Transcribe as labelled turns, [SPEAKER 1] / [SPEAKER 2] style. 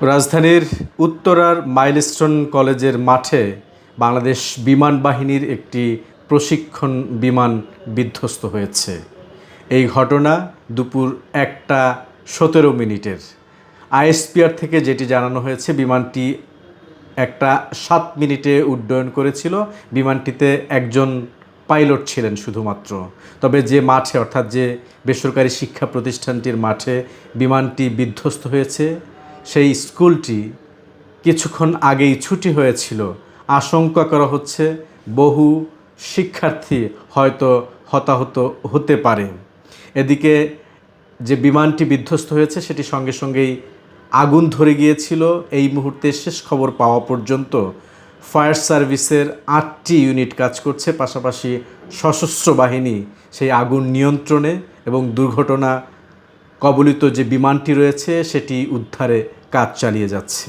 [SPEAKER 1] রাজধানীর উত্তরার মাইলস্টোন কলেজের মাঠে বাংলাদেশ বিমান বাহিনীর একটি প্রশিক্ষণ বিমান বিধ্বস্ত হয়েছে। এই ঘটনা দুপুর 1:17 আইএসপিআর থেকে যেটি জানানো হয়েছে, বিমানটি 1:07 উড্ডয়ন করেছিল। বিমানটিতে একজন পাইলট ছিলেন শুধুমাত্র। তবে যে মাঠে, অর্থাৎ যে বেসরকারি শিক্ষা প্রতিষ্ঠানটির মাঠে বিমানটি বিধ্বস্ত হয়েছে, সেই স্কুলটি কিছুক্ষণ আগেই ছুটি হয়েছিল। আশঙ্কা করা হচ্ছে বহু শিক্ষার্থী হয়তো হতাহত হতে পারে। এদিকে যে বিমানটি বিধ্বস্ত হয়েছে সেটি সঙ্গে সঙ্গেই আগুন ধরে গিয়েছিল। এই মুহূর্তে শেষ খবর পাওয়া পর্যন্ত ফায়ার সার্ভিসের 8টি ইউনিট কাজ করছে, পাশাপাশি সশস্ত্র বাহিনী সেই আগুন নিয়ন্ত্রণে এবং দুর্ঘটনা কবলিত যে বিমানটি রয়েছে সেটি উদ্ধারে কাজ চালিয়ে যাচ্ছে।